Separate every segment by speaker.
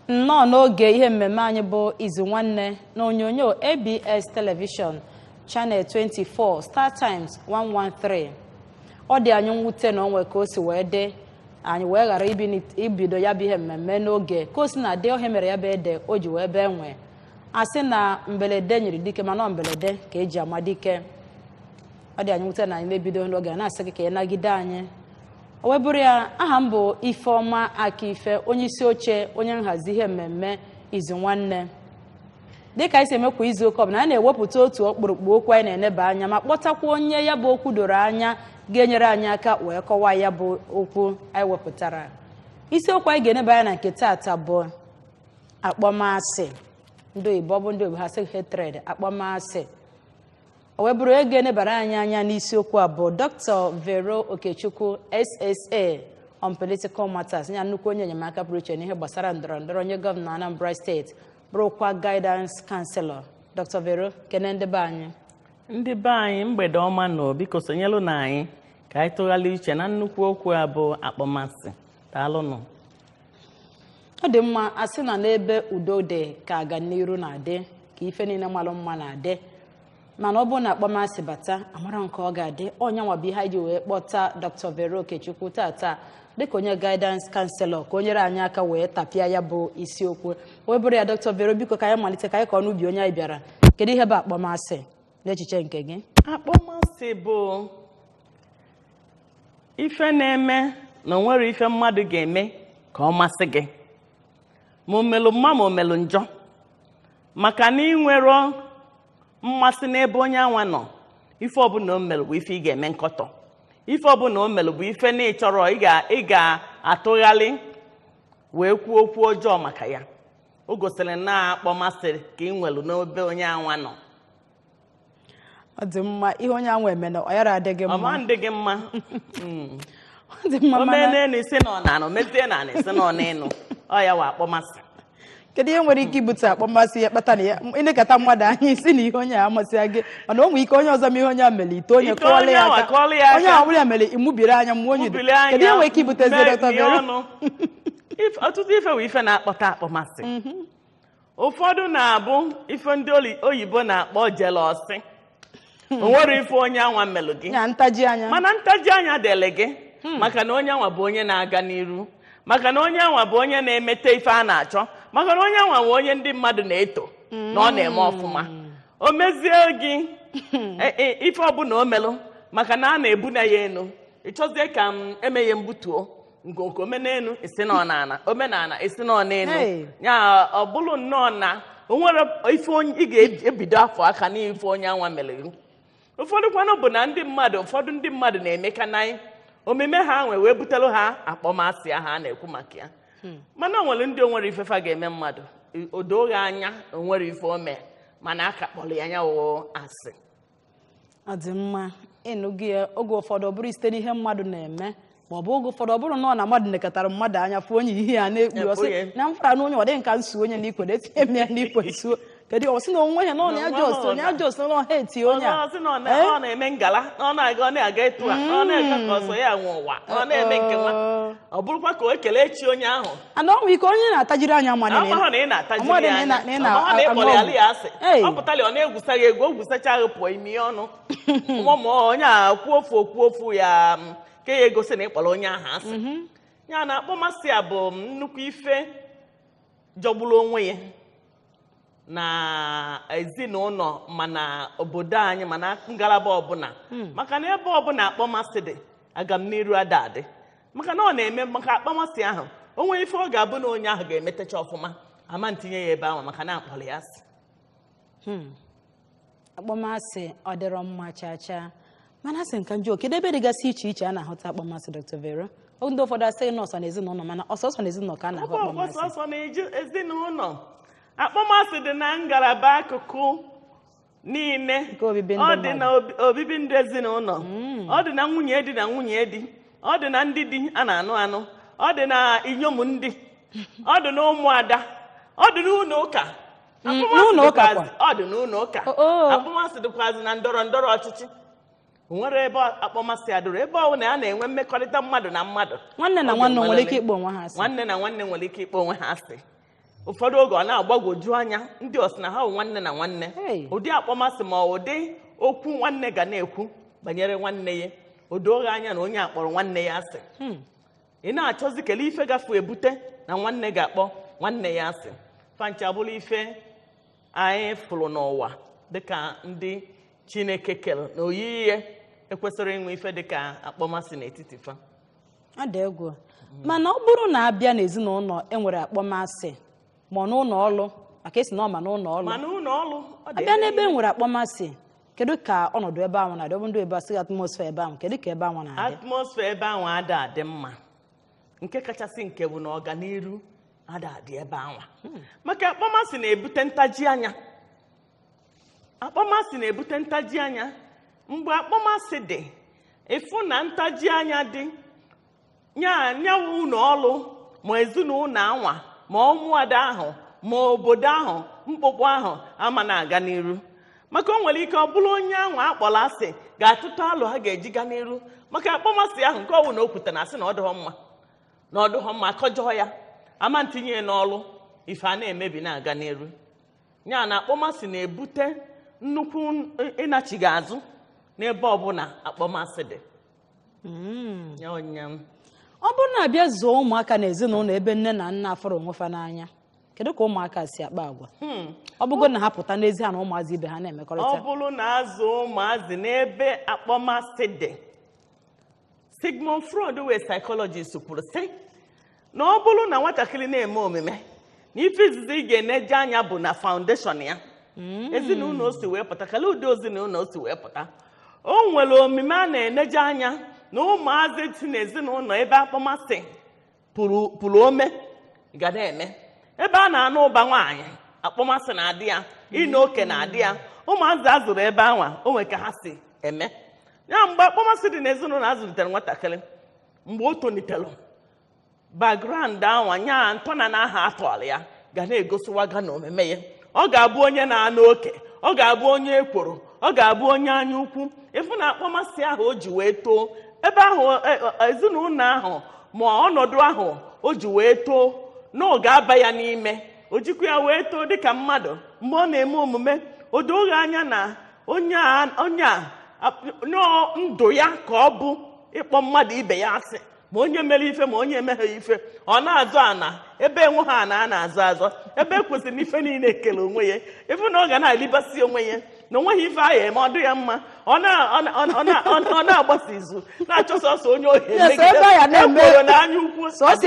Speaker 1: nnọọ n'oge ihe mmemme anyị bụ Izu Nwanne na onyonyo ABS Television Channel 24 Star Times 113. Ọ dị anyị mwute na onwe ka o si wee dị anyị wee ghara ibido ya bụ ihe mmemme n'oge ka o si na dị ohe mere ya bụ ede o ji wee bee nwe asị na mbelede nyiri dike mana mbelede ka eji ama dike. Ọ dị anyị mwute na anyị na-ebido n'oge na-asị gị ka ị nagide anyị. O webụrụ ya aha m bụ Ifeoma Akife, onye isi oche onye nhazi ihe mmemme Izu Nwanne. Dịka anyị si eme kwa izu ụka ọbụla anyị na-ewepụta otu ọkpụrụkpụ okwu anyị na-eneba anya ma kpọtakwa onye ya bụ okwu doro anya ga-enyere anyị aka wee kọwaa ya bụ okwu anyị wepụtara. Isiokwu anyị ga-eneba anya na nke taata bụ akpọmasị. Ndị Igbo bụ ndị Igbo ha sị hatred, akpọmasị. O webụrụ ego enebara anyị anya n'isiokwu a bụ Dr. Vero Okechukwu SSA on Political Matters, ya nnukwu onye enyemaka pụrụ iche n'ihe gbasara ndọrọndọrọ onye gọvanọ Anambra Steeti bụrụkwa guidance counselor. Dr. Vero, kene ndị be anyị.
Speaker 2: Ndị be anyị mgbede ọma nọ, biko sonyelu na anyị ka anyị tụgharịa iche na nnukwu okwu a bụ akpọmasị. Daalụnụ.
Speaker 1: Ọ dị mma asị na n'ebe udo dị ka aga n'iru na-adị ka ife niile malụ mma na-adị. Mana ọ bụ na akpọmasị bata amara nke ọ ga-adị onye nwa bụ ihe anyị ji wee kpọta Dr. Vero Okechukwu tata dịka onye guidance counselor ka o nyere anyị aka wee tapịa ya bụ isiokwu. Wee bụrụ ya Dr. Vero, biko ka anyị malite ka anyị kọọ n'ubi onye anyị bịara. Kedu ihe bụ akpọmasị n'echiche nke gị?
Speaker 2: Akpọmasị bụ ife na-eme na onwere ife mmadụ ga-eme ka ọ masị gị ma omelụ mma ma omelụ njọ, maka na ị nwere mmasị n'ebe onye anwa nọ. Ife ọbụla o melụ bụ ife ị ga-eme nkọtọ, ife ọbụla o melụ bụ ife na ịchọrọ ị ga-atụgharị wee kwuo okwu ọjọọ maka ya. O gosiri na akpọmasị ka ị nwelụ n'ebe onye anwa nọ.
Speaker 1: Ọ dị mma ihe onye anwa eme na ọ yara adịghị mma.
Speaker 2: Ọma ndị gị mma.
Speaker 1: Ọ dị mma
Speaker 2: o mee n'enu isi nọ n'anụ, mezie n'anụ isi nọ n'enu. Ọ ya wa akpọmasị.
Speaker 1: Kedu ihe nwere ike ibute akpọmasị ya kpata na ya ịnekọta mmadụ anyị isi na ihe onye a amasị gị mana o nwere ike onye ọzọ ma ihe onye a mere ite onye kọọla ya aka onye a nwere ya mere imubiri anya mgbe onye kedu ihe nwere ike ibute Dr. Vero?
Speaker 2: Ọtụtụ ife bụ ife na-akpọta akpọmasị. Ụfọdụ na-abụ ife ndị oyibo na-akpọ jelọsị. O nwere ife onye anwa melụ gị mana ntaji anya dele gị maka na onye anwa bụ onye na-aga n'iru, maka na onye anwa bụ onye na-emete ife a na-achọ, maka na onye anwa bụ onye ndị mmadụ na-eto na ọ na-eme ọfụma. O mezie gị ife ọbụla o melụ maka na a na-ebuna ya enu, ịchọzie ka m emeghe mbutuo nke omenelu isi nọ n'ana, omenala isi nọ n'elu. Ya ọ bụrụ nnọọ na o nwere ife ị ga-ebido afọ aka n'ife onye anwa mere. Ụfọdụ kwanụ bụ na ụfọdụ ndị mmadụ na-emeka na omume ha wee butere ha akpọmasị ahụ a na-ekwu maka ya. Mana o nwere ndị onwere ifefa ga-eme mmadụ o doo ha anya onwere ife ome mana aka kpọrọ ya woo asị.
Speaker 1: Ọ dị mma ịnụgị ya oge ụfọdụ ọ bụrụ site n'ihe mmadụ na-eme ma ọ bụ oge ụfọdụ ọ bụrụ na ọ na mmadụ nekọtara mmadụ anya fụ onye ihe ya na-ekpu ọsị na mfara na onye ọ dị nka nsu onye n'ikwe etinye m ya n'ikwe suo kedu ọ sị na onwe ya na ọ na-ajọs na ọha eti onye a
Speaker 2: ọ na-eme ngala ọ na-aga etu a ọ na-ega ka ọsọ ya nwe ụwa ọ na-eme nke nwa ọ bụrụkwa ka o ekele chi onye ahụ
Speaker 1: ana ọ nwere ike onye na-atajiri anya
Speaker 2: na ị na-atajiri anya na ịkpọrọ ya ya asị ọ pụtara ọ na-egwusa ya egwu o gwusacha gị pụọ ime ọnụ ụmụ onye a kwuo ofu ya ka ya egosi na ịkpọrọ onye ahụ asị. Ya na akpọmasị a bụ nnukwu ife jọgburu onwe ya na ezinụlọ mana obodo anyị mana ngalaba ọbụla, maka na ebe ọbụla akpọmasị dị agamniru adadị, maka na ọ na-eme maka akpọmasị ahụ onwe ife ọ ga-abụ na onye ahụ ga-emetecha ọfụma ama ntinye ya ebe ahụ maka na akpọrọ ya asị.
Speaker 1: Akpọmasị ọ dịrọ mma chacha mana asị nka njọ kedu ebe dịgasị iche iche a na-ahụta akpọmasị Dr. Vero? Ndị ụfọdụ asịghị na ọsọ na ezinụlọ mana ọsọsọ na ezinụlọ ka a na-ahụ akpọmasị.
Speaker 2: Ọsọsọ na ezinụlọ akpọmasị dị na ngalaba akụkụ niile. Ọ dị na obibi ndị ezinụlọ, ọ dị na nwunye di na nwunye di, ọ dị na ndị di a na-anụ anụ, ọ dị na inyom ndị, ọ dị na ụmụada, ọ dị n'ụlọ ụka. Ọ dị n'ụlọ ụka. Akpọmasị dịkwazị na ndọrọ ọchịchị. Nwere ebe akpọmasị adụrụ ebe ọ na a na-enwe mmekọrịta mmadụ na mmadụ.
Speaker 1: Nwanne na nwanne nwere ike ikpọ onwe ha asị.
Speaker 2: Nwanne na nwanne nwere ike ikpọ onwe ha asị. ụfọdụ oge ọ na-agbagwoju anya ndị ọsị na ha bụ nwanne na nwanne ụdị akpọmasị ma ụdị okwu nwanne ga na-ekwu banyere nwanne ya o doghị anya na onye akpọrọ nwanne ya asị ị na-achọzi kelee ife gafe ebute na nwanne ga-akpọ nwanne ya asị fancha bụrụ ife anyị fụrụ n'ụwa dịka ndị Chineke kere na oyiyi ekwesịrị inwe ife dịka akpọmasị n'etiti fa
Speaker 1: adị egwu mana ọ bụrụ na abịa n'ezinụlọ enwere akpọmasị ma n'ụlọ ọrụ maka esi na ọma n'ụlọ ọrụ abịa n'ebe enwere akpọmasị kedu ka ọnọdụ ebe ahụ na-adị ọ bụ ndị ebe asị atmosfee ebe ahụ kedu ka ebe ahụ na-adị
Speaker 2: atmosfee ebe ahụ adị mma nke kachasị nke bụ na ọganiru adị ebe ahụ maka akpọmasị na-ebute ntaji anya mgbe akpọmasị dị ịfụ na ntaji anya dị nyawa ụlọ ọrụ ma ezinụlọ anwa ma ọmụada ahụ ma obodo ahụ mkpụkpụ ahụ ama na-aga n'iru maka o nwere ike ọ bụrụ onye ahụ akpọrọ asị ga-atụtụ alụ ha ga-eji ga n'iru maka akpọmasị ahụ nke ọwụ na o kwutere asị na ọ dịghọ mma akọjọọ ya ama ntinye ya n'ọrụ ife a na-emebi na-aga n'iru ya na akpọmasị na-ebute nnukwu ịnachighị azụ n'ebe ọbụla akpọmasị dị
Speaker 1: ọ bụrụ na abịa zụọ ụmụaka na ezinụlọ ebe nne na nna afọrọ onwe fa n'anya kedu ka ụmụaka si akpa agwa ọ bụgo na ha pụta n'ezi ha na ụmụazị ibe ha na-emekọrịta
Speaker 2: ọ bụrụ na azụ ụmụazị n'ebe akpọmasị dị Sigmund Freud wee psychologist kwuru sị na ọ bụrụ na nwatakịrị na-eme omume na ife izizi ị ga-eneje anya bụ na foundation ya ezinụlọ o si wee pụta kala ụdị ezinụlọ o si wee pụta o nwere omume a na-eneje anya na ụmụazị si n'ezinụlọ ebe akpọmasị pụrụ ome ga na-eme ebe a na-anụ ụba nwaanyị akpọmasị na-adị ya ịna oke na-adị ya ụmụazị azụrụ ebe anwa o nwere ka ha si eme ya mgbe akpọmasị dị n'ezinụlọ azụlitere nwatakịrị mgbe o tolitere background anwa nya ntọna na aha atọrọ ya ga na-egosiwaga na omume ya ọ ga-abụ onye na-anụ oke ọ ga-abụ onye ekworo ọ ga-abụ onye anya ukwu ịfụ na akpọmasị ahụ o ji wee too ebe ahụ ezinụlọ ahụ ma ọnọdụ ahụ o ji wee too na ọ ga-aba ya n'ime o jikwa ya wee too dịka mmadụ mgbe ọ na-eme omume o doghị anya na onye a ndụ ya ka ọ bụ ịkpọ mmadụ ibe ya asị ma onye mere ife ma onye emeghe ife ọ na-azọ ana ebe enweghị ana a na-azọ azọ ebe kwesịrị ife niile ekele onwe ya ịfụ na ọ ga na-alibasi onwe ya na onweghị ife ahụ eme ọ dị ya mma ọ na-agbasa izu na-achọ sọsọ onye ohi ekworo na anya ukwu sọsọ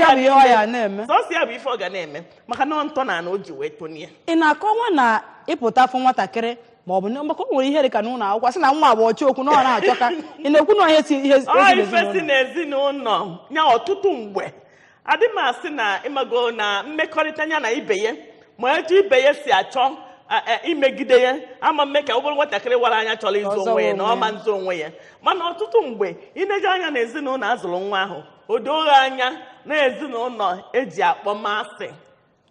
Speaker 2: ya bụ ife ọ ga na-eme maka na ntọ na o ji wee tonie
Speaker 1: ị na-akọwa na ịpụta afọ nwatakịrị ma ọ bụ maka o nwere ihe dị ka n'ụlọ akwụkwọ sị na nwa agba ọcha okwu na ọ na-achọka ị na-ekwu na ihe
Speaker 2: si n'ezinụlọ ya ọtụtụ mgbe adị m asị na ịmago na mmekọrịta ya na ibe ya ma etu ibe ya si achọ imegide ya ama mme ka ọ bụrụ nwatakịrị wara anya chọrọ ịzụ onwe ya na ọma nzụ onwe ya mana ọtụtụ mgbe ineje anya na ezinụlọ azụrụ nwa ahụ o doghị anya na ezinụlọ eji akpọmasị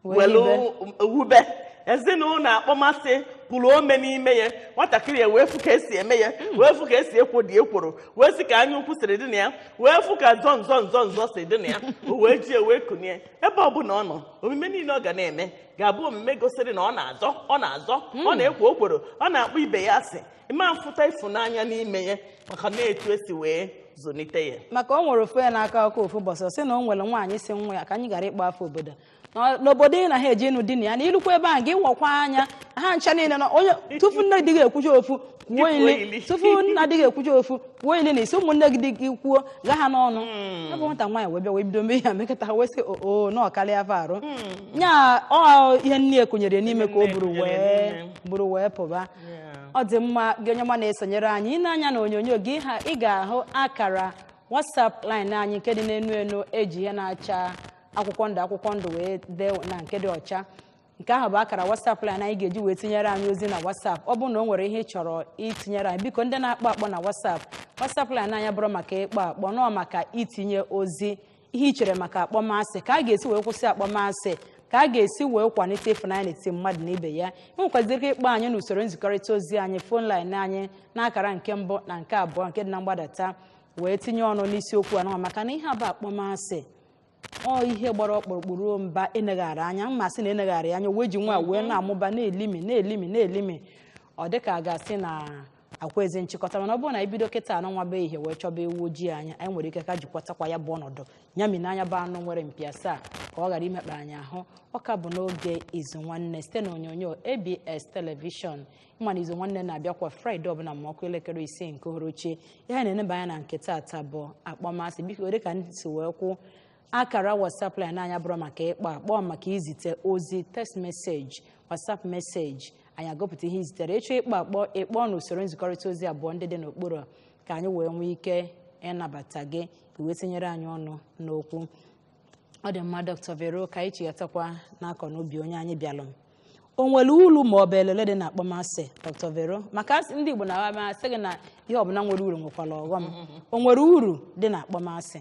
Speaker 2: welu wube ezinụlọ akpọmasị pụrụ ome n'ime ya nwatakịrị ya wee fụ ka esi eme ya wee fụ ka esi ekwodi ekworo wee sị ka anya ukwu siri dị na ya wee fụ ka nzọ si dị na ya o wee ji wee kunie ebe ọbụla ọ nọ omume niile ọ ga na-eme ga-abụ omume gosiri na ọ na-azọ ọ na-ekwo okworo ọ na-akpọ ibe ya asị ịma mfụta ịfụnanya n'ime ya maka na-etu esi wee zụlite ya
Speaker 1: maka o nwere ofu ya n'aka ọkụ ofu bọsọ sị na o nwere nwaanyị si nwa ya ka anyị gara ịkpọ afọ obodo n'obodo ị na ha eji ịnụ di na ya na ilukwa ebe ahụ gị nwakwa anya ha ncha niile na onye tufu nne dị ga-ekwucha ofu kwuo ili tufu nna dị ga-ekwucha ofu kwuo ili na isi ụmụnne gị dị gị kwuo gaa ha n'ọnụ ebe nwata nwaanyị wee bịa wee bido mee ya mekọta ha wee sị oo na ọkarịa afọ arụ nya ihe nne ekwenyere n'ime ka o buru wee pụba ọ dị mma gị onye ma na-esonyere anyị ị na-anya na onyonyo gị ị ga-ahụ akara WhatsApp line anyị nke dị n'enu enu eji ihe na-acha akwụkwọ ndụ wee dee na nke dị ọcha nke ahụ bụ akara WhatsApp line anyị ga-eji wee tinyere anyị ozi na WhatsApp ọ bụrụ na o nwere ihe ị chọrọ itinyere anyị biko ndị na-akpọ akpọ na WhatsApp line anyị bụrụ maka ịkpọ akpọ nọọ maka itinye ozi ihe ị chere maka akpọmasị ka a ga-esi wee kwụsị akpọmasị ka a ga-esi wee kwalite ịfụnanya n'etiti mmadụ na ibe ya nwekwaziri ịkpọ anyị n'usoro nzikọrịta ozi anyị fon line anyị n'akara nke mbụ na nke abụọ nke dị na mgbadata wee tinye ọnụ n'isiokwu anọ maka na ihe abụ akpọmasị ọ ihe gbara ọkpụrụkpụrụ mba eneghara anya mmasị na eneghara anya wee ji nwa wee na-amụba na-elimi ọ dịka a ga-asị na akwa ezi nchịkọta mana ọ bụrụ na ibido kịta anọ nwa be ihe wee chọba ewu ojii anya anyị nwere ike ka jikwatakwa ya bụ ọnọdụ nyami n'anya bụ anụ nwere mpi asaa ka ọ ghara imekpa anyị ahụ ọ ka bụ n'oge Izu Nwanne site na onyonyo ABS telivishọn ịmana Izu Nwanne na-abịakwa Fraịde ọbụla ma ọkụ elekere 5 nke uhuruchi ihe na-eneba anya na nke taata bụ akpọmasị biko dị ka ndị si wee kwụ akara WhatsApp line anya bụrụ maka ịkpa akpọ maka izite ozi text message WhatsApp message anyị agụpụta ihe izitere ịchọ ịkpọ n'usoro nzikọrịta ozi abụọ ndị dị n'okpuru ka anyị wee nwee ike ịnabata gị ka wee tinyere anyị ọnụ n'okwu ọ dị mma Dr. Vero ka anyị chigatakwa n'akọ n'obi onye anyị bịalụ o nwere uru ma ọ bụ elele dị na akpọmasị Dr. Vero maka ndị Igbo na-amasị gị na ihe ọbụla nwere uru nwekwara ọghọm o nwere uru dị na akpọmasị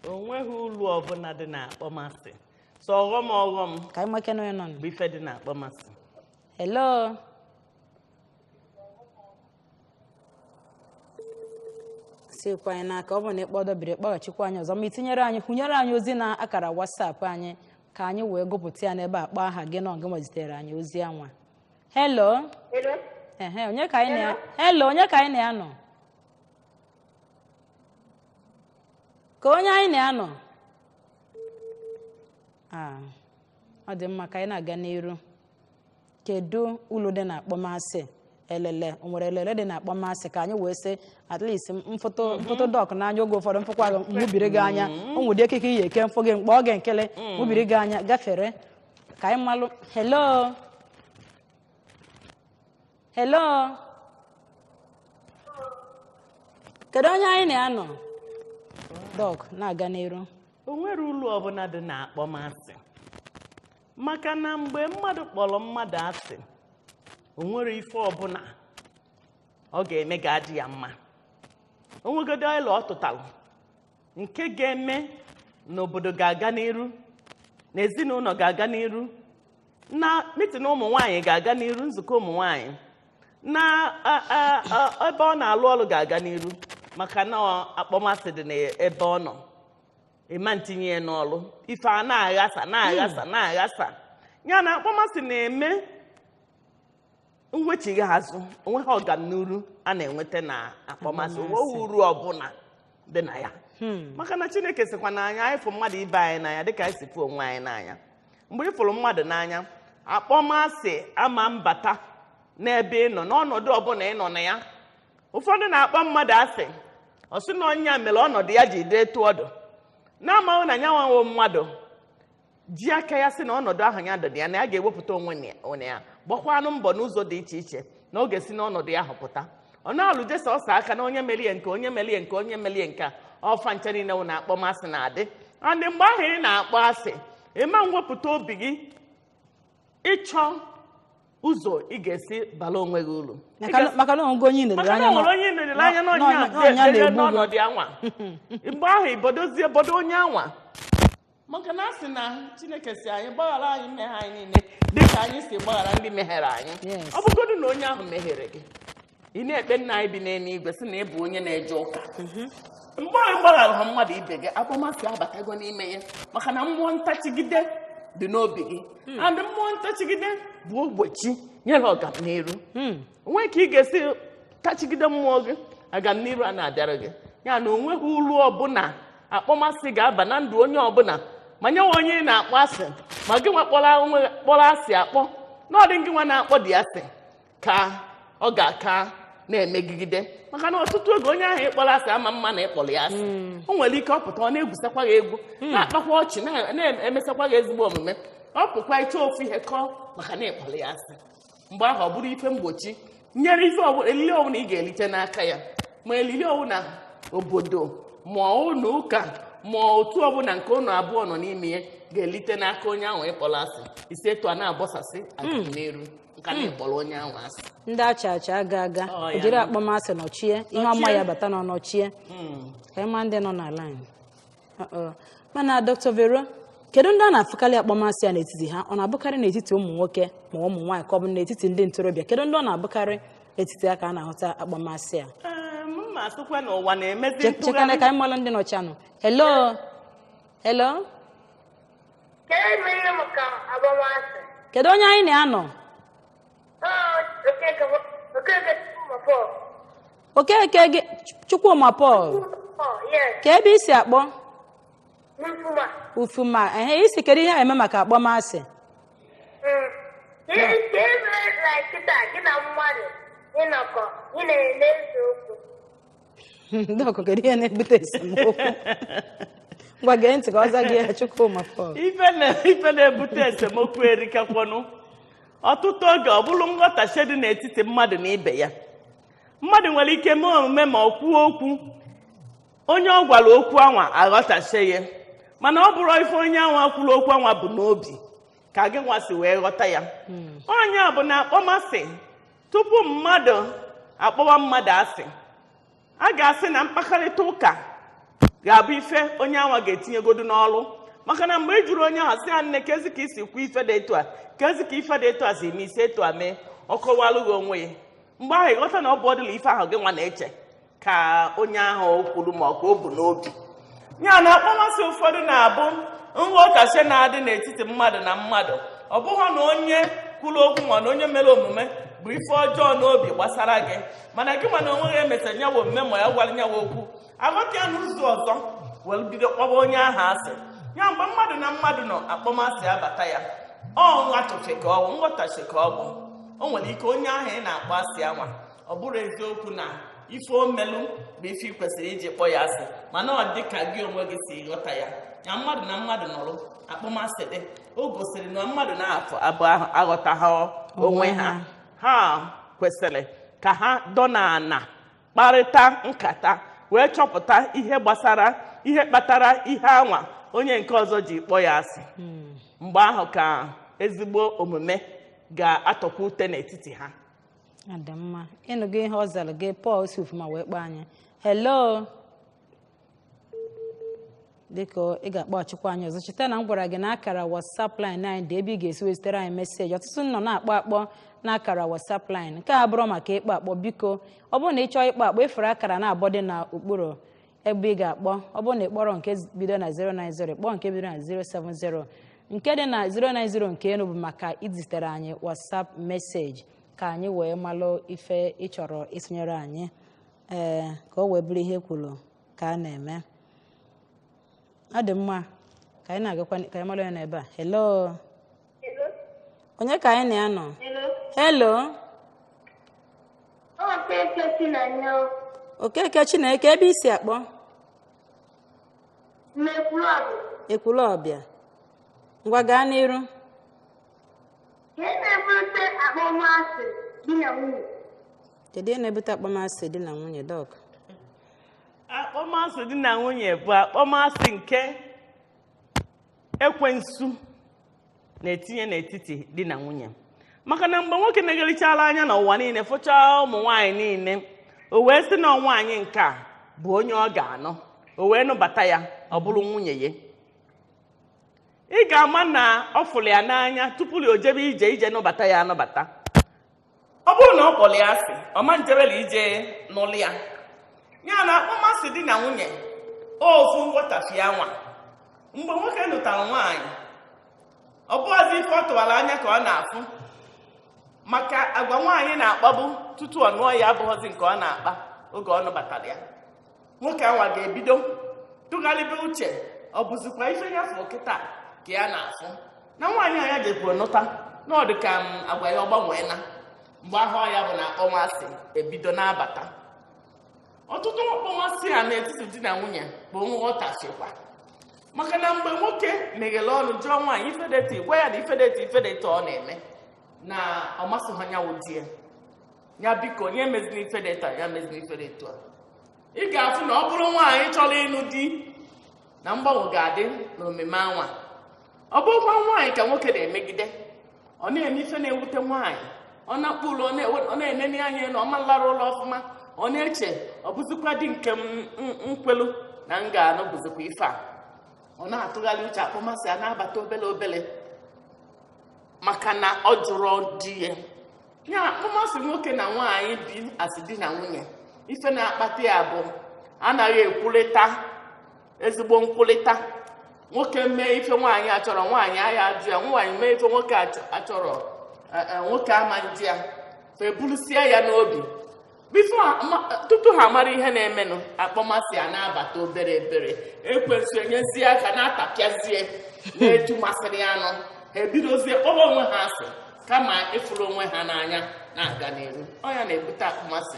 Speaker 2: o nweghị uru ọbụla dị na akpọmasị so ọghọm
Speaker 1: ka anyị make nọ nọ
Speaker 2: bụ ife dị na akpọmasị.
Speaker 1: hello sikwa anyị n'aka ọ bụ na ịkpọdobiri kpọghachikwa anyị ọzọ ma itinyere anyị hụnyere anyị ozi na akara WhatsApp anyị ka anyị wee gụpụta ya n'ebe akpọ aha gị na ọgụ mazitere anyị ozi anwa hello onye ka anyị na-anọ ka onye anyị na-anọ ọ dị mma ka anyị na-aga n'iru kedu ulu dị na akpọmasị elele o nwere elele dị na akpọmasị ka anyị wee sị at least mfoto dọk n'anya oge ụfọdụ mfụkwa gị mgbubiri gị anya ụmụ dị ekike iyi eke mfụ gị mkpọ oge nkele mgbubiri gị anya gafere ka anyị malụ hello kedu onye anyị na-anọ dọk na-aga n'iru
Speaker 2: o nwere ulu ọbụla dị na akpọmasị maka na mgbe mmadụ kpọrọ mmadụ asị o nwere ife ọbụla ọ ga-eme ga-adị ya mma o nwegodo ịlụ ọ tụtalụ nke ga-eme n'obodo ga-aga n'iru na ezinụlọ ga-aga n'iru na mitin ụmụ nwaanyị ga-aga n'iru nzukọ ụmụ nwaanyị na ebe ọ na-alụ ọrụ ga-aga n'iru maka na akpọmasị dị n'ebe ọ nọ ịma ntinye ya n'ọrụ ife a na-aghasa ya na akpọmasị na-eme mwechighị azụ onweghị ọganiru a na-enweta na akpọmasị onweghị uru ọbụla dị na ya maka na Chineke sịkwa na anyị fụ mmadụ ibe anyị n'anya dịka anyị si fụ onwe anyị n'anya mgbe ị fụrụ mmadụ n'anya akpọmasị ama mbata n'ebe ị nọ n'ọnọdụ ọbụla ị nọ na ya ụfọdụ na-akpọ mmadụ asị ọ sị na onye mere ọnọdụ ya ji dị etu ọdụ na-amaghị na ya nwawo mmadụ ji aka ya sị na ọnọdụ ahụ ya dọdụ ya na ya ga-ewepụta onwe ya gbakwanụ mbọ n'ụzọ dị iche iche na ọ ga-esi n'ọnọdụ ya họpụta ọ na-alụ jesa ọsọ aka na onye merie nke onye merie nke ọfa nche niile na akpọmasị na-adị andị mgbe ahụ ị na-akpọ asị ịma mwepụta obi gị ịchọ ụzọ ị ga-esi bala onwe gị uru
Speaker 1: maka na onye
Speaker 2: onye nedere anya n'ọnọdụ anwa mgbe ahụ ibodozie bodo onye anwa maka na asị na Chineke si anyị gbaghara anyị mmehie anyị niile dịka anyị si gbaghara ndị meghere anyị ọ bụgodu na onye ahụ meghere gị ị na-ekpe nna anyị bi n'eluigwe sị na ị bụ onye na-eje ụka mgbe anyị gbaghara ha mmadụ ibe gị akpọmasị abatago n'ime ya maka na mmụọ ntachigide dị n'obi gị and mmụọ ntachigide bụ ogbochi nyere ọganiru onwe ka ị ga-esi tachigide mmụọ gị agamniru a na-abịara gị ya na onweghị uru ọbụla akpọmasị ga-aba na ndụ onye ọbụla ma nyewe onye ị na-akpọ asị ma gị nwa kpọrọ asị akpọ na ọ dị gị nwa na-akpọ dị asị ka ọ ga-aka na-emegide maka na ọtụtụ oge onye ahụ ịkpọrọ asị ama mma na ịkpọrọ ya asị o nwere ike ọpụta ọ na-egwusakwa gị egwu na-akpakwa ọchị na-emesakwa gị ezigbo omume ọ pụkwa ịchọ ofu ihe kọọ maka na ịkpọrọ ya asị mgbe ahụ ọ bụrụ ife mgbochi nyere ife elili ọbụla ị ga-elite n'aka ya ma elili ọbụla obodo ma ụlọ ụka ma otu ọbụla nke ụnụ abụọ nọ n'ime ya ga-elite n'aka onye ahụ ịkpọrọ asị isi etu a na-abọsasị agamniru nka na-ekpọrọ onye ahụ asị
Speaker 1: ndị acha aga o jiri akpọmasị nọchie ihe ọma ya bata na nọchie ka ịma ndị nọ n'ala anyị mana Dr. Vero kedu ndị a na-afụkarị akpọmasị ya n'etiti ha ọ na-abụkarị n'etiti ụmụ nwoke ma ụmụ nwaanyị ka ọ bụ n'etiti ndị ntorobịa kedu ndị ọ na-abụkarị n'etiti ha ka a na-ahụta akpọmasị ya
Speaker 2: mma asụkwa n'ụwa na-emezi
Speaker 1: chekana ka anyị malụ ndị nọchanụ hello Kedu onye anyị na-anọ? Okeke gị Chukwuma Paul. Ka ebe isi akpọ? Ufuma. Isi kedu ihe eme maka akpọmasị? Dọkụ kedu ihe na-ebute esemokwu? Ngwa gee ntị ka ọ zaa gị ya Chukwuma Paul.
Speaker 2: Ife na-ebute esemokwu erikakwanụ. Ọtụtụ oge ọ bụrụ nghọtachi dị n'etiti mmadụ na ibe ya. Mmadụ nwere ike mee omume ma ọ kwuo okwu. Onye ọ gwara okwu anwa aghọtachi ya. Mana ọ bụrụ ife onye anwa kwuru okwu anwa bụ n'obi ka gị nwasị wee ghọta ya. Onye a bụ na akpọmasị tupu mmadụ akpọwa mmadụ asị. A ga-asị na mkparịta ụka ga-abụ ife onye anwa ga-etinyegodu n'ọrụ. Maka na mgbe e jụrụ onye ahụ sị ya nne kezi ka isi kwu ife dị etu a kezi ka ife dị etu a si eme isi etu a mee ọ kọwalụ gị onwe ya. Mgbe ahụ ịghọta na ọ bụ ọdịla ife ahụ gị nwa na-eche ka onye ahụ kwuru ma ọ ka o bu n'obi. Ya na akpọmasị ụfọdụ na-abụ nghọtachi na-adị n'etiti mmadụ na mmadụ. Ọ bụghị na onye kwuru okwu ma na onye mere omume bụ ife ọjọọ n'obi gbasara gị mana gị mana onwe ya emesa nyawa omume ma ya gwara nyawa okwu aghọta ya n'ụzọ ọzọ were bido kpọba onye ahụ asị. Ya mgbe mmadụ na mmadụ nọ akpọmasị abata ya ọ nwatụfe ka ọ bụ nghọtachi ka ọ bụ. O nwere ike onye ahụ ị na-akpọ asị anwa ọ bụrụ eziokwu na ife omelu bụ ife ị kwesịrị iji kpọ ya asị mana ọ dị ka gị onwe gị si ghọta ya. Ya mmadụ na mmadụ nọrọ akpọmasị dị o gosiri na mmadụ na-afọ abụọ ahụ aghọtaghị onwe ha. Ha kwesịrị ka ha dọ n'ana kparịta nkata wee chọpụta ihe gbasara ihe kpatara ihe anwa onye nke ọzọ ji kpọ ya asị. Mgbe ahụ ka ezigbo omume ga-atọkwa ute n'etiti ha.
Speaker 1: Adamma ịnụgo ihe ọ zara gị Paul si Ufuma wee kpọọ anyị. Hello. Dịka ị ga-akpọ ọchịkwa anyị ọzọ cheta na m gwara gị na akara WhatsApp line anyị dị ebe ị ga-esi wezitere anyị meseji. Ọtụtụ nọ na-akpọ akpọ na akara WhatsApp line nke a bụrụ maka ịkpọ akpọ biko ọ bụrụ na ị chọọ ịkpọ akpọ ịfere akara na-abọ dị na okpuru ebe ị ga-akpọ. Ọ bụrụ na ị kpọrọ nke bido na 090 kpọọ nke bido na 070 nke dị na 090 nke enu bụ maka izitere anyị WhatsApp meseji ka anyị wee malụ ife ị chọrọ ịtụnyere anyị ka o wee bụrụ ihe kwuru ka a na-eme. Ọ dị mma ka anyị na-agakwa ka anyị malụ ya n'ebe a. Hello. Onye ka anyị na-anọ? Hello. Okeke Chineke ebe isi akpọ? Ekwulọbịa. Ngwa gaa n'iru. Kedu ihe na-ebute akpọmasị di na nwunye dọk?
Speaker 2: Akpọmasị di na nwunye bụ akpọmasị nke ekwensu na-etinye n'etiti di na nwunye. Maka na mgbe nwoke na-egelichala anya n'ụwa niile fụchaa ụmụ nwaanyị niile o wee sị na nwaanyị nke a bụ onye ọ ga-anọ o wee nụbata ya ọ bụrụ nwunye ya. Ị ga-ama na ọ fụrụ ya n'anya tupu o jebe ije nụbata ya anụbata. Ọ bụrụ na ọ kpọrọ ya asị ọma njebela ije n'ụlọ ya. Ya na akpọmasị di na nwunye ofu nghọtafi anwa. Mgbe nwoke nụtara nwaanyị ọ bụghịzi ife ọ tụwara anya ka ọ na-afụ maka agwa nwaanyị na-akpagbu tutu ọ nụọ ya abụghịzi nke ọ na-akpa oge ọ nụbatara ya. Nwoke anwa ga-ebido tụgharịba uche ọ bụzikwa ife ya fụ kịta ka ya na-afụ na nwaanyị anya ga-ekwu nụta na ọ dị ka agwa ya ọgbanweela. Mgbe ahụ ya bụ na akpọmasị ebido na-abata. Ọtụtụ akpọmasị ha n'etiti di na nwunye bụ nghọtachikwa maka na mgbe nwoke meghere ọnụ jụọ nwaanyị ifedeti gwa ya na ifedeti ọ na-eme na ọ masịghị ya wụ di ya biko onye meziri ifedeti ya meziri ifedeti a. Ị ga-afụ na ọ bụrụ nwaanyị chọrọ ịnụ di na mgbanwe ga-adị n'omume anwa. Ọ bụrụkwa nwaanyị ka nwoke na-emegide ọ na-eme ife na-ewute nwaanyị ọ na-akpụ ụlọ ọ na-enene anya na ọma lara ụlọ ọfụma ọ na-eche ọ bụzikwa di nke nkwelu na m ga-anụ bụzikwa ife a. Ọ na-atụgharị uche akpọmasị a na-abata obele maka na ọ jụrụ di ya. Ya akpọmasị nwoke na nwaanyị bi asị di na nwunye ife na-akpata ya bụ anaghị ekwurịta ezigbo nkwurịta. nwoke mee ife nwaanyị achọrọ nwaanyị agha ajụ ya nwaanyị mee ife nwoke achọrọ nwoke ama ndị ya fa ebulusie ya n'obi tupu ha mara ihe na-emenụ akpọmasị a na-abata obere ebere ekwensu enyezie aka na-atapịazie na-etu masịrị anụ ha ebidozie kpọba onwe ha asị kama ịfụrụ onwe ha n'anya na-aga n'ihu ọ ya na-ebute akpọmasị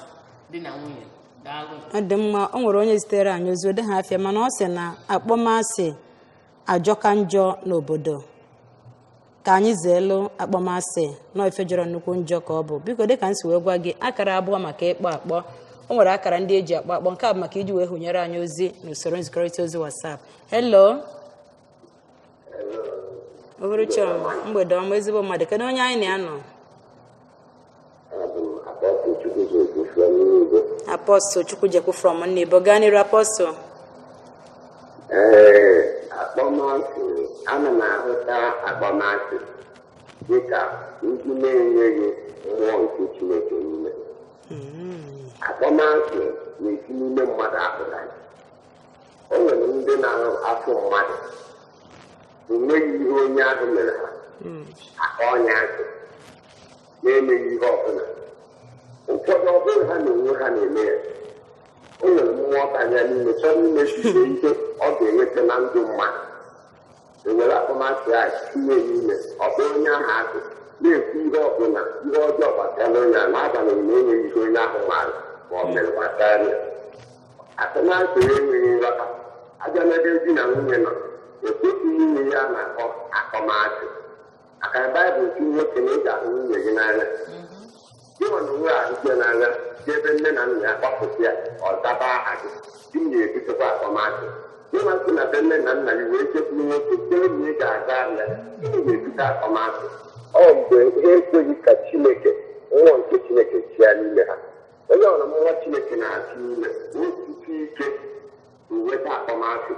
Speaker 2: di na nwunye. Daalụ.
Speaker 1: Ọ dị mma, o nwere onye zitere anyị ozi ode ha afịa mana ọ sị na akpọmasị ajọka njọ n'obodo ka anyị zeelu akpọmasị na ife jọrọ nnukwu njọ ka ọ bụ. Biko dịka nsi wee gwa gị akara abụọ maka ịkpọ akpọ, o nwere akara ndị eji akpọ akpọ, nke a bụ maka iji wee hụnyere anyị ozi n'usoro nzikọrịta ozi WhatsApp. Hello. Uhuruchi ọma, mgbede ọma, ezigbo mmadụ. Kedu onye anyị na-anọ? Apostle Chukwujekwu from Nnibo. Gaa n'iru Apostle.
Speaker 3: Akpọmasị, ana m ahụta akpọmasị dịka ndị na-enweghị mmụọ nke Chineke n'ime. Akpọmasị na-esi n'ime mmadụ apụta. O nwere ndị na-ahụ afọ mmadụ enweghị ihe onye ahụ mere ha aka ọnya asị na-emeghị ihe ọbụla. Ụfọdụ ọ bụrụ ha na-enwe ha na-eme ya, o nwere mmụọ banya n'ime chọrọ imesisie ike ọ ga-enweta na ndụ mmadụ. Ewere akpọmasị a tinye n'ime ọ bụrụ onye ahụ asị na-ekwu ihe ọbụla ihe ọjọọ gbasara onye a n'agbanyeghị na enweghị ihe onye ahụ maara ma ọ mere gbasara ya. Akpọmasị enweghị nghọta. Aja n'ebe di na nwunye nọ ekwesịghị ime ya na-akpọ akpọmasị. Maka Baịbụl si nwoke na ị ga-ahụ nwunye gị n'anya. Gịnwa na onwe ahụike n'anya dị ebe nne na nna ya kpọpụta ya ọ zaba aha gị di m na-ebutekwa akpọmasị. Gịnwa si na be nne na nna gị wee chekwuru nwoke chere na ị ga-aga ahịa gịnị na-ebute akpọmasị. Ọ mgbe ha ekweghị ka Chineke mmụọ nke Chineke chịa n'ime ha. Onye ọrụ mmụọ Chineke na-achị n'ime osisi ike weta akpọmasị.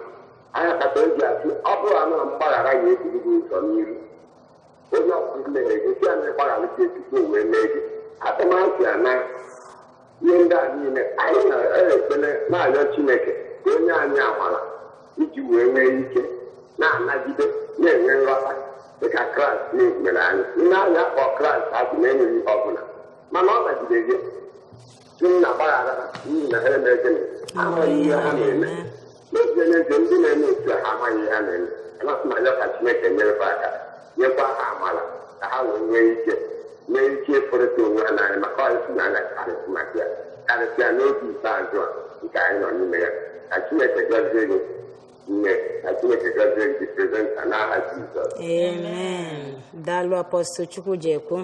Speaker 3: Anya kpata eji asị ọ bụrụ anụ mgbaghara ya ebiri gị ụzọ n'iru. Onye ọbụla mere gị si anya gbagharịta etutu wee mee gị. Akpọmasị ana ihe ndị a niile anyị na-ekpere na-arịọ Chineke ka onye anyị amara iji wee nwee ike na-anagide na-enwe nghọta dịka Kraịst mere anyị. Nne anyị akpọ Kraịst asị na-enweghị ihe ọbụla mana ọ nagide gị si na gbaghara n'ihi na ha eme gịnị amaghị ihe ha na-eme. N'ezie n'ezie ndị na-eme otu ha amaghị ihe ha na-eme. Amasị na ya ka Chineke nyerekwa aka nyekwa ha amara ka ha wee nwee ike ịfụrịta onwe ha n'anya maka ọrịsị na anya karịsị maka ya karịsịa n'oge ikpeazụ a nke anyị nọ n'ime ya. Ka Chineke gọzie gị nne, ka Chineke gọzie gị prezenta n'aha Jizọs.
Speaker 1: Amen. Daalụ Apostle Chukwujekwu.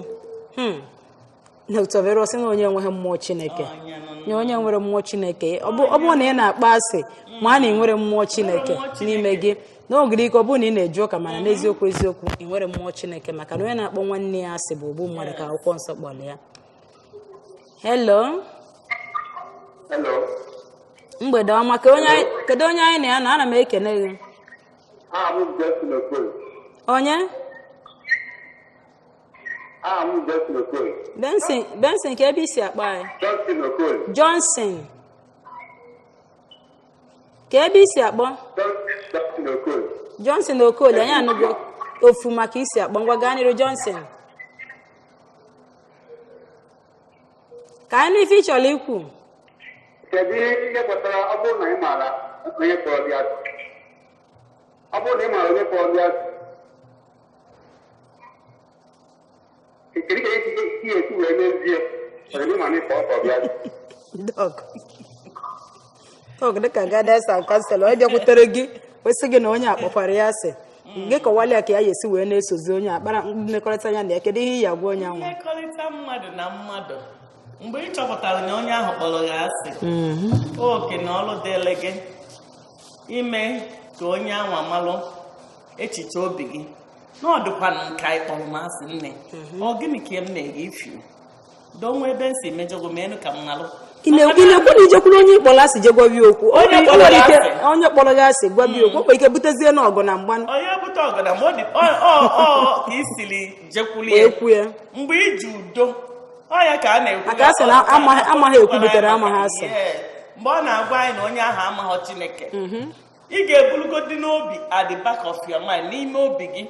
Speaker 1: Dr. Vero sị na onye enweghị mmụọ Chineke na onye nwere mmụọ Chineke ọ bụrụ na ị na-akpa asị ma na ị nwere mmụọ Chineke n'ime gị n'ogiri ike ọ bụrụ na ị na-eju ụka mana n'eziokwu eziokwu ị nwere mmụọ Chineke maka na onye na-akpọ nwanne ya asị bụ ogbu mmadụ ka akwụkwọ nsọ kpọrọ ya. Hello. Mgbede ọma, kedu onye anyị na-anọ? Ana m ekene gị. Onye? Benson ka ebe isi akpa anyị? Johnson. Ka ebe isi akpọ? Johnson Okoli. Anyị anụgo ofu maka isi akpọ. Ngwa gaa n'iru Johnson. Ka anyị n'ife ị chọrọ ikwu.
Speaker 4: Kedu ihe gbasara ọ bụrụ na ị maara onye kpọrọ gị asị? Ọ bụrụ na ị maara onye kpọrọ gị asị, kedu ka ihe esi wee mezie ị ma na ịkpọ ọkpọ gị asị?
Speaker 1: Dọk dịka guidance and counselor onye bịakwutere gị kwesị gị na onye akpọkwara ya asị gị kọwalịa ka ya esi wee na-esozi onye akpara mmekọrịta ya na ya. Kedu ihe ị ya gwa onye ahụ?
Speaker 2: Mmekọrịta mmadụ na mmadụ mgbe ị chọpụtara na onye ahụ kpọrọ gị asị oke na ọlụ dịịrị gị ime ka onye ahụ amalụ echiche obi gị na ọ dịkwana nka ịkpọrọ m asị nne ọ gịnị ka m na-ege ifi donwe ebe nsi mejọgo menu ka m nalụ
Speaker 1: ị na-ekwu na ijekwuru onye ịkpọrọ asị je gwa gị okwu onye kpọrọ gị asị gwa gị okwu o nwere ike butezie n'ọgụ na mgba
Speaker 2: onye bute ọgụ na mgbe ka i siri jekwuli ya mgbe iji udo ọ ya ka a na-ekwu
Speaker 1: maka asị na amaghị ekwu butere amaghị asị
Speaker 2: mgbe ọ na-agwa anyị na onye ahụ amaghị Chineke ị ga-ebulugodi n'obi at the back of your mind n'ime obi gị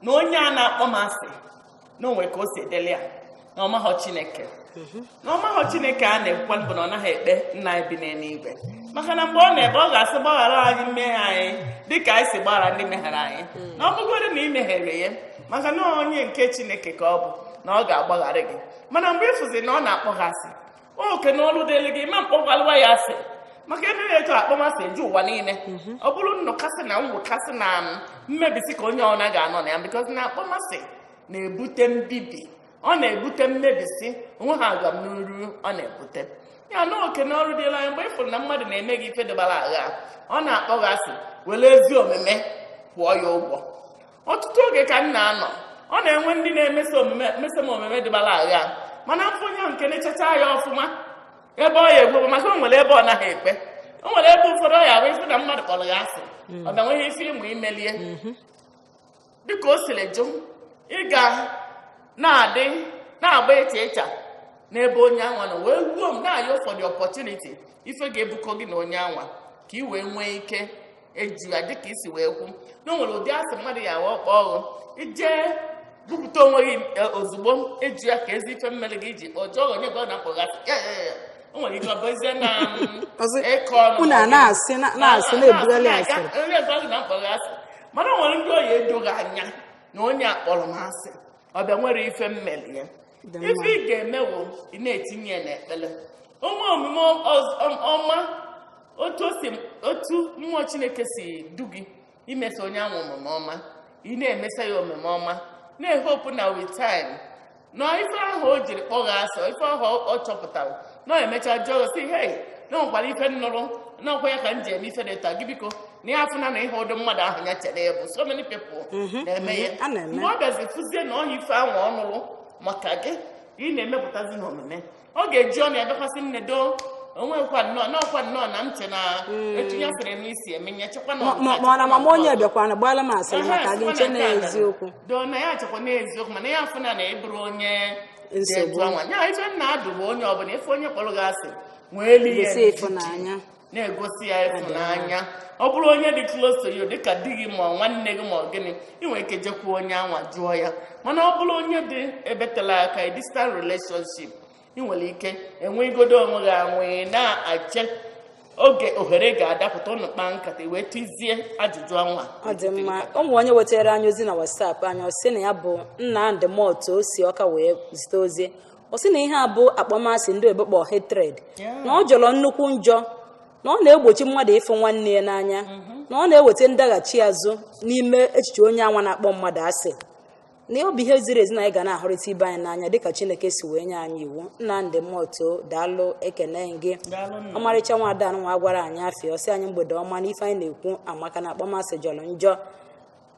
Speaker 2: na onye a na-akpọ m asị na onwe ka o si edele ya na ọmaghọ Chineke na ọmaghọ Chineke a na-ekwu bụ na ọ naghị ekpe nna anyị bi n'eluigwe maka na mgbe ọ na-ebe ọ ga-asị gbaghara anyị mmehie anyị dịka anyị si gbaghara ndị meghere anyị na ọ bụgodị na ị meghere ya maka na onye nke Chineke ka ọ bụ na ọ ga-agbaghara gị mana mgbe ịfụzi na ọ na-akpọ ha asị oke na ọlụ dịrị gị ma mkpọgwalụwa ya asị maka ebe na-eto akpọmasị eju ụwa niile ọ bụrụ nnọkasị na mwụkasị na mmebisi ka onye ọna ga-anọ na ya because na akpọmasị na-ebute mbibi ọ na-ebute mmebisi onwe ha agwa n'uru ọ na-ebute ya na oke na ọrụ dịla anyị mgbe ịfụrụ na mmadụ na-eme gị ife dịbara agha ọ na-akpọ gị asị were ezi omume kwụọ ya ụgwọ ọtụtụ oge ka m na-anọ ọ na-enwe ndị na-emesa m omume dịbara agha mana afọ onye nke na-echacha ya ọfụma ebe ọ ya egwu maka o nwere ebe ọ naghị ekpe o nwere ebe ụfọdụ ọ ya bụ ife na mmadụ kpọrọ ya asị ọ bịanweghị ife ịmụ imelie dịka o siri jụ ịga na-agba ịcha n'ebe onye anwa nọ wee ruo m na-ayọ ụfọdụ opportunity ife ga-ebukọ gị na onye anwa ka ị wee nwee ike eju ya dịka isi wee kwu na o nwere ụdị asị mmadụ ya awa ọkpa ọrụ ije bupụta onwe gị ozugbo eju ya ka ezi ife mmeri gị iji ọjọọ onye gị ọ na-akpọgasị o nwere ike ọ bụzie na ịkọ ọnụ
Speaker 1: na-asị na-ebugharị asị
Speaker 2: onye ọzọ gị na-akpọgasị mana o nwere ndị oyi edoghị anya na onye akpọrọ m asị ọ bịa nwere ife mmeri ya ife ị ga-emewo ị na-etinye ya n'ekpere ụmụ omume ọma otu mmụọ Chineke si du gị imesa onye ahụ omume ọma ị na-emesa ya omume ọma na-ehopu na with time na ife ahụ o jiri kpọgha asị ife ahụ ọ chọpụtara na emecha jụọ si hei na nwekwara ife nnụrụ na ọkwa ya ka m ji eme ife dịta gị biko na ya afụna na ihe ụdị mmadụ ahụ ya chere ya bụ so many people na-eme ya mgbe ọ bịazi fụzie na ọhịa ife ahụ ọ nụrụ maka gị ị na-emepụtazi n'omume ọ ga-eji ọnụ ya bịakwasị nnedo onwekwa nnọọ na ntị na etinye asịrị n'isi emenye chekwa
Speaker 1: na mama onye bịakwana gbala m asịrị maka gị nche n'eziokwu
Speaker 2: doo na ya chekwa n'eziokwu mana ya afụna na ịbụrụ onye nsogbu ya ife nna adụbụ onye ọbụla ife onye kpọrọ gị asị nwee elu ihe na-egosi ya ịfụnanya ọ bụrụ onye dị close to you dịka di gị ma nwanne gị ma ọ gịnị ị nwere ike jekwa onye anwa jụọ ya mana ọ bụrụ onye dị ebetela aka a distant relationship ị nwere ike enwegodo onwe gị anwe na-ache oge ohere ga-adapụta ụnụ kpaa nkata wee tizie ajụjụ anwa
Speaker 1: ọ dị mma ụmụ onye wetara anyị ozi na WhatsApp anyị ọ sị na ya bụ Nnamdị Moto o si Ọka wee zite ozi ọ sị na ihe a bụ akpọmasị ndị oyibo kpọ hatred na ọ jọrọ nnukwu njọ na ọ na-egbochi mmadụ ịfụ nwanne ya n'anya na ọ na-eweta ndaghachi azụ n'ime echiche onye anwa na-akpọ mmadụ asị na obi ihe ziri ezi na anyị ga na-ahụrịta ibe anyị n'anya dịka Chineke si wee nye anyị iwu. Nnamdị Moto daalụ ekene gị ọmarịcha nwaada nwa gwara anyị afọ ọsị anyị mgbede ọma na ife anyị na-ekwu amaka na akpọmasị jọrọ njọ.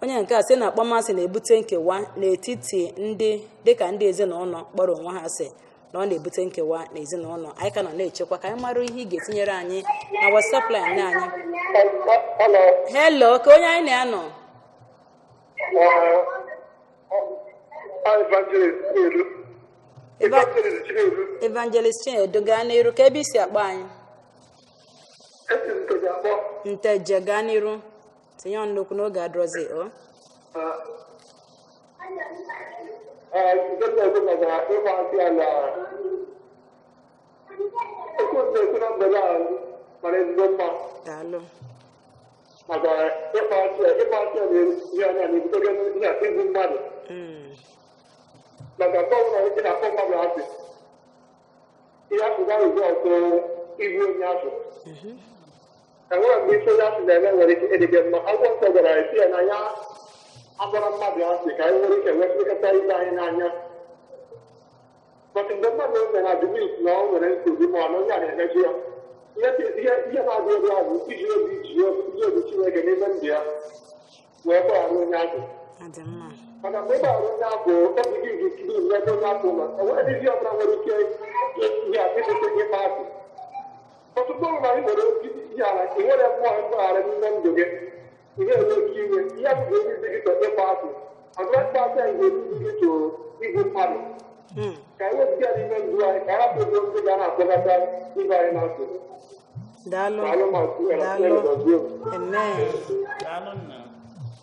Speaker 1: Onye nke a sị na akpọmasị na-ebute nkewa n'etiti ndị dịka ndị ezinụlọ kpọrọ onwe ha asị na ọ na-ebute nkewa n'ezinụlọ. Anyị ka nọ na-echekwa ka anyị mara ihe ị ga-etinyere anyị na WhatsApp line anyị. Hello, ka onye anyị na-anọ Evangelist Chinedu gaa n'iru ka ebe isi akpọ anyị Nteje gaa n'iru tinye ọnụokwu n'oge adrozi daalụ
Speaker 4: maka ịkpa asị na-eruzi anya na-ebutere ndị a igbu mmadụ maka gọvanọ ị na-akpọ mmadụ asị ihe asụga rizọtụ igbu onye asụ enwere mgbe isi onye asị na-eme nwere ike edebe mma akwụkwọ nsọ gwara esi ya na ya agbara mmadụ asị ka anyị nwere ike nwesịrịkọta ibe anyị n'anya maka mgbe mmadụ mere na dumis na ọ nwere nsogbu ma ọ na onye a na-emeju ya ihe na-adị ebe ahụ iji obi Chineke n'ime ndụ ya wee gbaghara onye ahụ maka mgbe ị gbaghara onye ahụ obi gị ga-ekiri ebe onye ahụ nọ o nwere ndị ọbụla nwere ike ihe adịbute gị mmadụ ọtụtụ ụlọ anyị nwere ihe ala ị nwere mgbaghara n'ime ndụ gị ihe enwe ike iwe ihe bụ ebizi gị tọ ịkpa asị ọdụrụkpa asị anyị ga-ebizi gị too igwu mmadụ ka anyị wezụga n'ime ndụ anyị ka a hapụ ego ndị ga na-akpọgata ibe anyị na nsogbu
Speaker 1: Daalụ. Amen.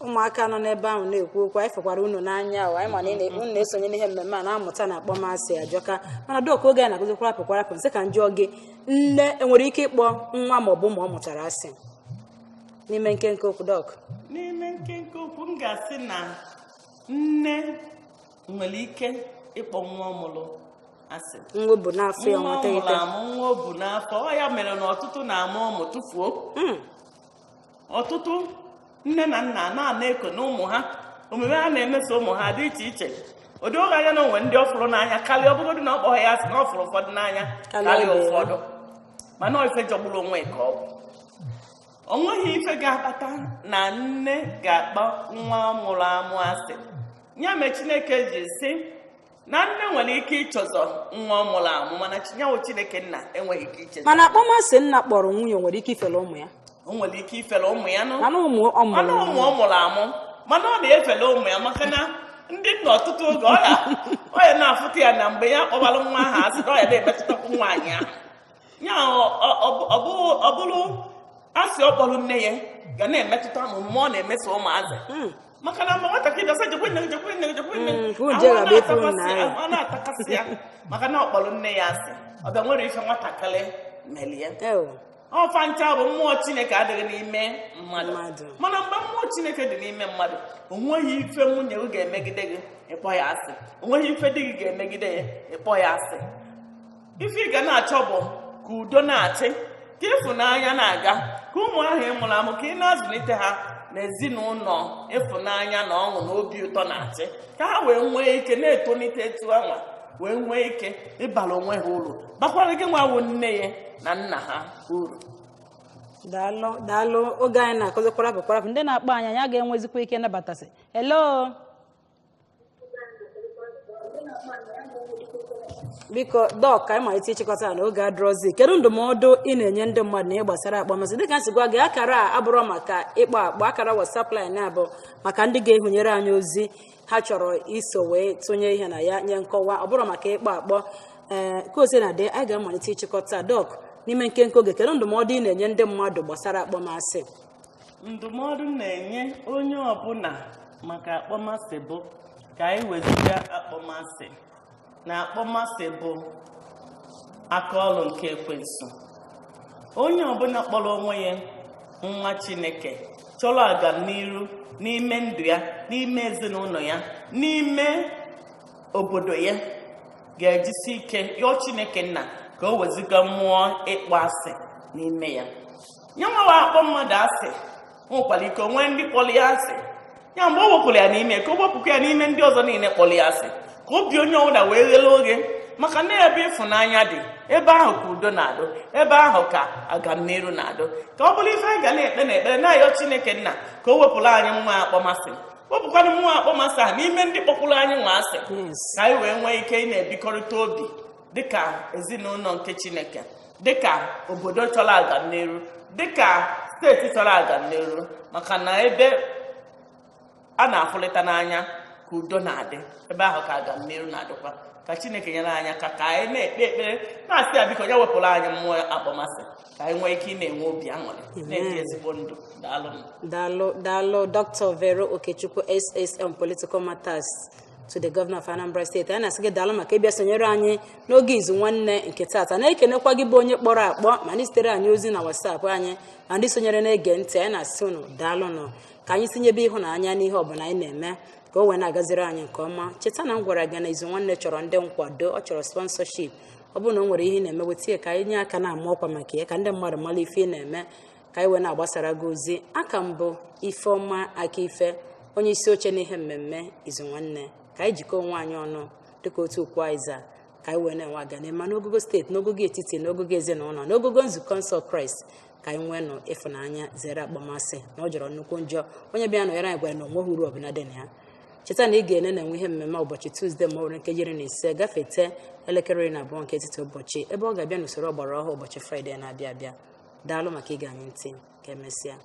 Speaker 1: Ụmụaka nọ n'ebe ahụ na-ekwu okwu anyị fekwara unu n'anya ahụ anyị ma na unu na-esonye n'ihe mmemme a na-amụta na akpọmasị ajọka mana dọka oge anyị na-akụzikwara apịkwara apị nsị ka njụọ gị nne enwere ike ịkpọ nwa ma ọ bụ ma ọ mụtara asị n'ime nkenke okwu dọk?
Speaker 2: N'ime nkenke okwu m ga-asị na nne nwere ike ịkpọ nwa ọmụrụ asị.
Speaker 1: Nwa bụ n'afọ ya nwata ite.
Speaker 2: Nwa bụ n'afọ ọ ya mere na ọtụtụ na-amụ ụmụ tụfuo. Ọtụtụ nne na nna na-eko na ụmụ ha omume ha na-emeso ụmụ ha dị iche iche. Ụdị oge anya na onwe ndị ọfụrụ n'anya karịa ọbụgodị na ọkpọghị ya asị na ọfụrụ ụfọdụ n'anya karịa ụfọdụ mana ife jọgburu onwe ka ọ bụ. O nweghị ife ga-akpata na nne ga-akpọ nwa mụrụ amụ asị. Ya mere Chineke ji sị na nne nwere ike ịchọzọ nwa mụrụ amụ mana nyawo Chineke nna enweghị ike iche.
Speaker 1: Mana akpọmasị nna kpọrọ nwunye nwere ike ifele ụmụ ya.
Speaker 2: O nwere ike ifele ụmụ ya nọ.
Speaker 1: Mana ụmụ ọ
Speaker 2: mụrụ amụ mana ọ na-efele ụmụ ya maka na ndị nna ọtụtụ oge ọ ya na-afụta ya na mgbe ya kpọbalụ nwa ahụ asị na ọ ya na-emetụtakwu nwaanyị ahụ. Ya ọ bụrụ asị ọ kpọrọ nne ya ga na-emetụta n'omume ọ na-emeso ụmụazị. Maka na mgbe nwatakịrị ọsọ jekwe nne ọ na-atakasị ya maka na ọ kpọrọ nne ya asị ọ bịa nwere ife nwatakịrị melie. Ọfa ncha bụ mmụọ Chineke adịghị n'ime mmadụ mana mgbe mmụọ Chineke dị n'ime mmadụ o nweghị ife nwunye gị ga-emegide gị ịkpọ ya asị. O nweghị ife di gị ga-emegide ya ịkpọ ya asị. Ife ị ga na-achọ bụ ka udo na-achị ka ịfụnanya na-aga ka ụmụ ahụ ị mụrụ amụ ka ị na-azụlite ha n'ezinụlọ ịfụnanya na ọṅụ na obi ụtọ na-achị ka ha wee nwee ike na-etonite etu anwa wee nwee ike ịbara onwe ha uru bakwara gị nwawo nne ya na nna ha uru.
Speaker 1: Daalụ oge anyị na-akụzikwara apịkwara apị ndị na-akpọ anyị anyị ga-enwezikwa ike nabatasị. Hello biko dọk ka anyị malite ịchịkọta na oge adrozi kedu ndụmọdụ ị na-enye ndị mmadụ na ihe gbasara akpọmasị dịka nsị gwa gị akara a abụrụ maka ịkpọ akpọ akara WhatsApp line abụ maka ndị ga-ehunyere anyị ozi ha chọrọ iso wee tụnye ihe na ya nye nkọwa ọ bụrụ maka ịkpọ akpọ ka ozi na dị anyị ga-amalite ịchịkọta dọk n'ime nkenke oge kedu ndụmọdụ ị na-enye ndị mmadụ gbasara akpọmasị?
Speaker 2: Ndụmọdụ na-enye onye ọbụla maka akpọmasị bụ ka anyị weziga akpọmasị na akpọmasị bụ aka ọrụ nke ekwensu. Onye ọbụla kpọrọ onwe ya nwa Chineke chọrọ agamniru n'ime ndụ ya n'ime ezinụlọ ya n'ime obodo ya ga-ejisi ike yọọ Chineke nna ka o weziga mmụọ ịkpọ asị n'ime ya. Ya nwewa akpọ mmadụ asị nwekwara ike onwe ndị kpọrọ ya asị ya mgbe o wepụrụ ya n'ime ka o wepụkwa ya n'ime ndị ọzọ niile kpọrọ ya asị ka obi onye ọbụla wee ghele oge maka na ebe ịfụnanya dị ebe ahụ ka udo na-adụ ebe ahụ ka agamniru na-adụ ka ọ bụrụ ife anyị ga na-ekpe n'ekpere na-ayọ Chineke nna ka o wepụrụ anyị nwa akpọmasị wepụkwana mmụọ akpọmasị ahụ n'ime ndị kpọkwuru anyị nwa asị ka anyị wee nwee ike ị na-ebikọrịta obi dịka ezinụlọ nke Chineke dịka obodo chọrọ agamniru dịka steeti chọrọ agamniru maka na ebe a na-afụlịta n'anya ka udo na-adị ebe ahụ ka agamniru na-adịkwa ka Chineke nyere anyị aka ka anyị na-ekpe ekpere na-asị ya biko ya wepụrụ anyị mmụọ akpọmasị ka anyị nwee ike ị na-enwe obi aṅụrị na-eji ezigbo ndụ.
Speaker 1: Daalụ Dr. Vero Okechukwu SSM Political Matters to the Governor of Anambra State. Anyị na-asị gị daalụ maka ịbịa sonyere anyị n'oge Izu Nwanne nke taata na-ekenekwa gị bụ onye kpọrọ akpọ ma ndị sitere anyị ozi na WhatsApp anyị ma ndị sonyere na-ege ntị anyị na-asị unu daalụ nọ ka anyị tinyebe ịhụnanya n'ihe ọbụla anyị na-eme ka o wee na-agaziri anyị nke ọma. Cheta na m gwara gị na Izu Nwanne chọrọ ndị nkwado ọ chọrọ sponsorship ọ bụrụ na o nwere ihe ị na-eme weta ya ka anyị nye aka na-ama ọkwa maka ya ka ndị mmadụ mara ife ị na-eme ka anyị wee na-agbasara gị ozi. Aka mbụ Ifeọma Akife onye isi oche n'ihe mmemme Izu Nwanne ka anyị jikọọ onwe anyị ọnụ dịka otu okwu Aiza ka anyị wee na-enwe aganima n'ogogo steeti n'ogogo etiti n'ogogo ezinụlọ n'ogogo nzukọ nsọ Kraịst ka anyị nwee nọ ịfụnanya zere akpọmasị na ọ jọrọ nnukwu njọ onye bịa nọnyere anyị gwara na onweghị uru ọbụla dị na ya. Cheta na ị ga-ene na enwe ihe mmemme ụbọchị Tuzdee ma ọ nwere nkeji 15 gafete elekere 12 nke etiti ụbọchị ebe ọ ga-abịa n'usoro ọgbara ọhụụ ụbọchị Fraịde na-abịa abịa. Daalụ maka ige anyị ntị ka emesịa.